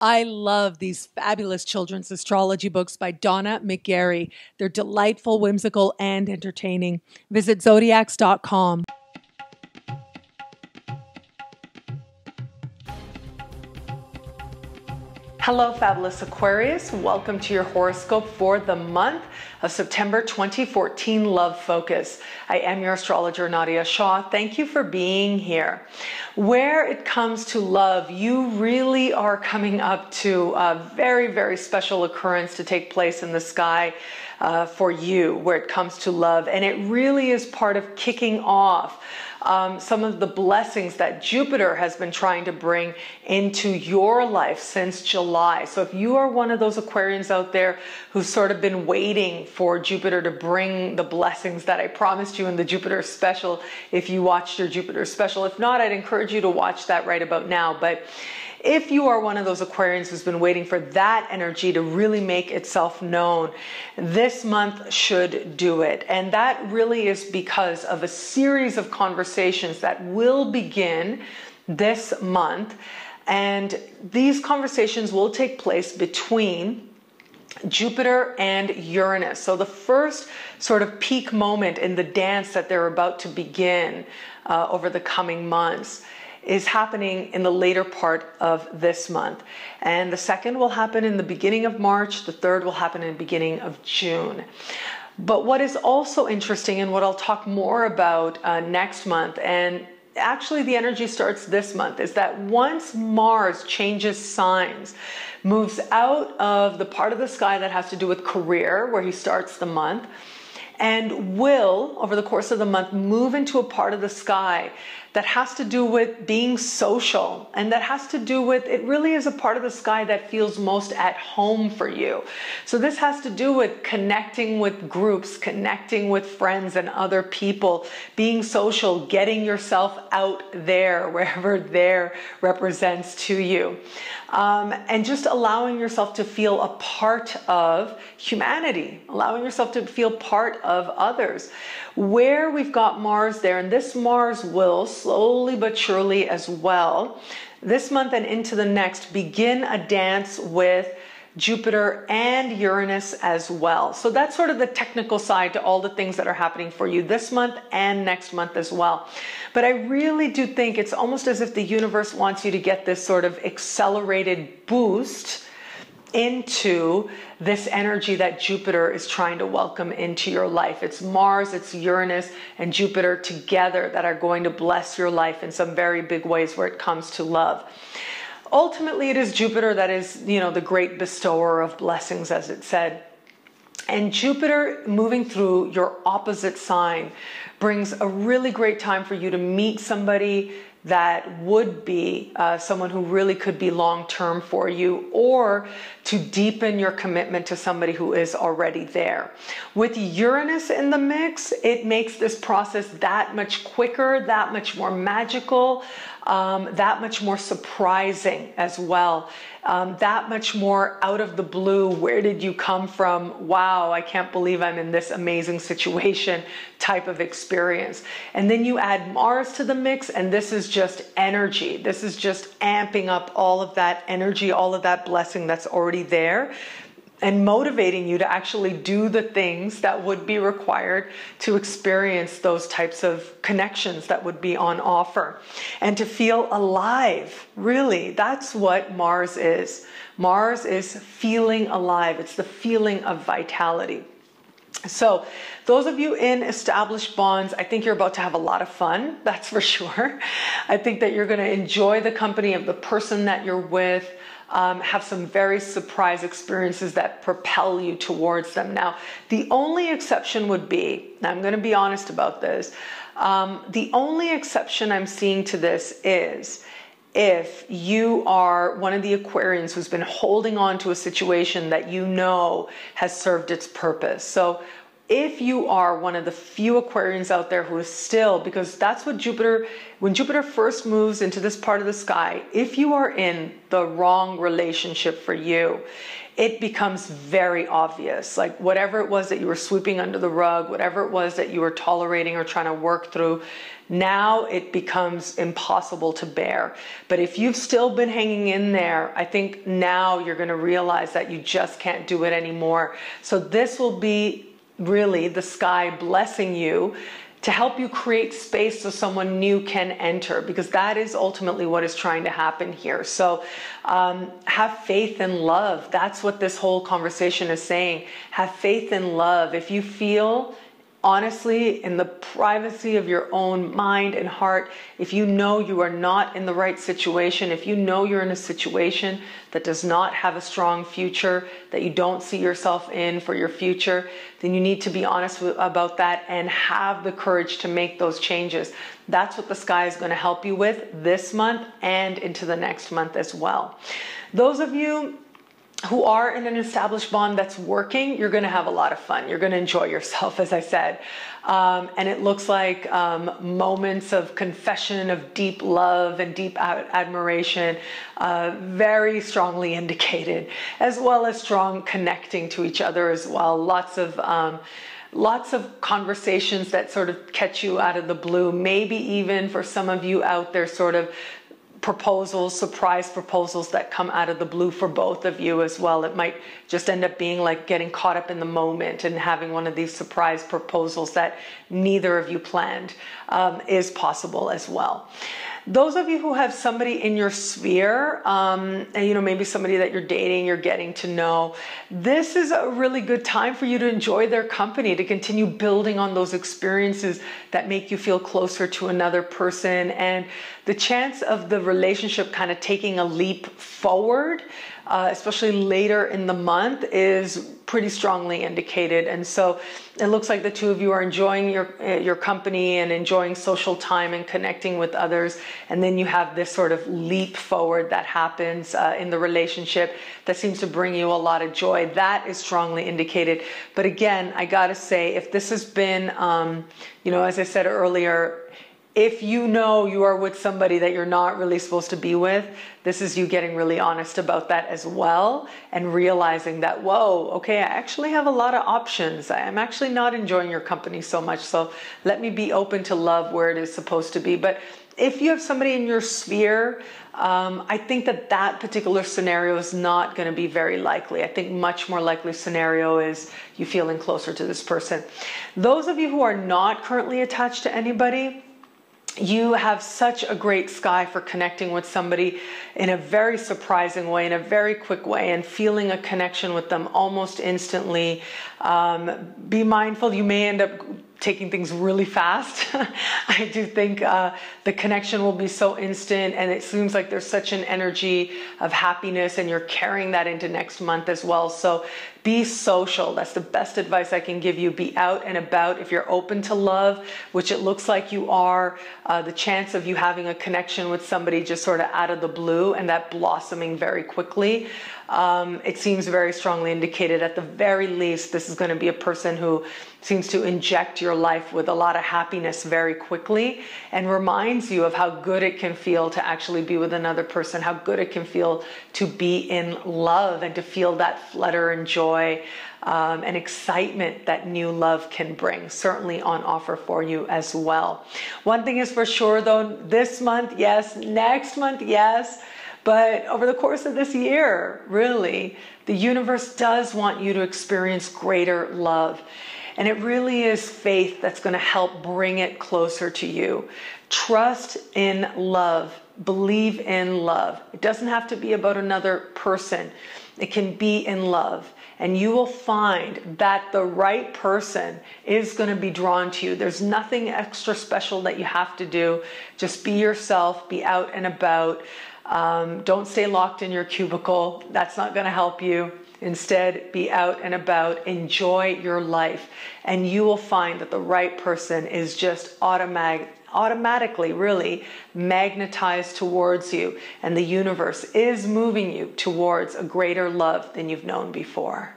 I love these fabulous children's astrology books by Donna McGarry. They're delightful, whimsical, and entertaining. Visit zodiacs.com. Hello, fabulous Aquarius. Welcome to your horoscope for the month of September 2014 Love Focus. I am your astrologer, Nadiya Shah. Thank you for being here. Where it comes to love, you really are coming up to a very, very special occurrence to take place in the sky for you where it comes to love. And it really is part of kicking off some of the blessings that Jupiter has been trying to bring into your life since July. So if you are one of those Aquarians out there who's sort of been waiting for Jupiter to bring the blessings that I promised you in the Jupiter special, if you watched your Jupiter special, if not, I'd encourage you to watch that right about now. But if you are one of those Aquarians who's been waiting for that energy to really make itself known, this month should do it. And that really is because of a series of conversations that will begin this month. And these conversations will take place between Jupiter and Uranus. So the first sort of peak moment in the dance that they're about to begin over the coming months is happening in the later part of this month. And the second will happen in the beginning of March. The third will happen in the beginning of June. But what is also interesting, and what I'll talk more about next month, and actually the energy starts this month, is that once Mars changes signs, moves out of the part of the sky that has to do with career, where he starts the month, and will, over the course of the month, move into a part of the sky that has to do with being social, and that has to do with, it really is a part of the sky that feels most at home for you. So this has to do with connecting with groups, connecting with friends and other people, being social, getting yourself out there, wherever there represents to you. And just allowing yourself to feel a part of humanity, allowing yourself to feel part of others. Where we've got Mars there, and this Mars will slowly but surely as well, this month and into the next, begin a dance with Jupiter and Uranus as well. So that's sort of the technical side to all the things that are happening for you this month and next month as well. But I really do think it's almost as if the universe wants you to get this sort of accelerated boost into this energy that Jupiter is trying to welcome into your life. It's Mars, it's Uranus, and Jupiter together that are going to bless your life in some very big ways where it comes to love. Ultimately, it is Jupiter that is, the great bestower of blessings, as it said. And Jupiter moving through your opposite sign brings a really great time for you to meet somebody that would be someone who really could be long-term for you, or to deepen your commitment to somebody who is already there. With Uranus in the mix, it makes this process that much quicker, that much more magical, that much more surprising as well. That much more out of the blue. Where did you come from? Wow, I can't believe I'm in this amazing situation type of experience. And then you add Mars to the mix, and this is just energy. This is just amping up all of that energy, all of that blessing that's already there, and motivating you to actually do the things that would be required to experience those types of connections that would be on offer, and to feel alive. Really, that's what Mars is. Mars is feeling alive. It's the feeling of vitality. So those of you in established bonds, I think you're about to have a lot of fun, that's for sure. I think that you're going to enjoy the company of the person that you're with, have some very surprise experiences that propel you towards them. Now, the only exception would be, and I'm going to be honest about this, the only exception I'm seeing to this is if you are one of the Aquarians who's been holding on to a situation that you know has served its purpose. So if you are one of the few Aquarians out there who is still, because that's what Jupiter, when Jupiter first moves into this part of the sky, if you are in the wrong relationship for you, it becomes very obvious. Like whatever it was that you were sweeping under the rug, whatever it was that you were tolerating or trying to work through, now it becomes impossible to bear. But if you've still been hanging in there, I think now you're going to realize that you just can't do it anymore. So this will be really the sky blessing you to help you create space so someone new can enter, because that is ultimately what is trying to happen here. So have faith and love. That's what this whole conversation is saying. Have faith and love. If you feel, honestly, in the privacy of your own mind and heart, if you know you are not in the right situation, if you know you're in a situation that does not have a strong future, that you don't see yourself in for your future, then you need to be honest about that and have the courage to make those changes. That's what the sky is going to help you with this month and into the next month as well. Those of you who are in an established bond that's working, you're going to have a lot of fun. You're going to enjoy yourself, as I said. And it looks like moments of confession, of deep love and deep admiration, very strongly indicated, as well as strong connecting to each other as well. Lots of conversations that sort of catch you out of the blue. Maybe even for some of you out there, sort of proposals, surprise proposals that come out of the blue for both of you as well. It might just end up being like getting caught up in the moment and having one of these surprise proposals that neither of you planned is possible as well. Those of you who have somebody in your sphere, and maybe somebody that you're dating, you're getting to know, this is a really good time for you to enjoy their company, to continue building on those experiences that make you feel closer to another person. And the chance of the relationship kind of taking a leap forward, especially later in the month, is pretty strongly indicated. And so it looks like the two of you are enjoying your company and enjoying social time and connecting with others. And then you have this sort of leap forward that happens in the relationship that seems to bring you a lot of joy. That is strongly indicated. But again, I gotta say, if this has been, as I said earlier, if you know you are with somebody that you're not really supposed to be with, this is you getting really honest about that as well, and realizing that, whoa, okay, I actually have a lot of options. I'm actually not enjoying your company so much, so let me be open to love where it is supposed to be. But if you have somebody in your sphere, I think that particular scenario is not going to be very likely. I think much more likely scenario is you feeling closer to this person. Those of you who are not currently attached to anybody, you have such a great sky for connecting with somebody in a very surprising way, in a very quick way, and feeling a connection with them almost instantly. Be mindful, you may end up taking things really fast. I do think the connection will be so instant, and it seems like there's such an energy of happiness, and you're carrying that into next month as well. So be social. That's the best advice I can give you. Be out and about. If you're open to love, which it looks like you are, the chance of you having a connection with somebody just sort of out of the blue and that blossoming very quickly, it seems very strongly indicated. At the very least, this is going to be a person who seems to inject your life with a lot of happiness very quickly, and reminds you of how good it can feel to actually be with another person, how good it can feel to be in love and to feel that flutter and joy and excitement that new love can bring. Certainly on offer for you as well. One thing is for sure though, this month, yes, next month, yes, but over the course of this year, really, the universe does want you to experience greater love. And it really is faith that's going to help bring it closer to you. Trust in love. Believe in love. It doesn't have to be about another person. It can be in love. And you will find that the right person is going to be drawn to you. There's nothing extra special that you have to do. Just be yourself. Be out and about. Don't stay locked in your cubicle. That's not going to help you. Instead, be out and about, enjoy your life, and you will find that the right person is just automatically really magnetized towards you, and the universe is moving you towards a greater love than you've known before.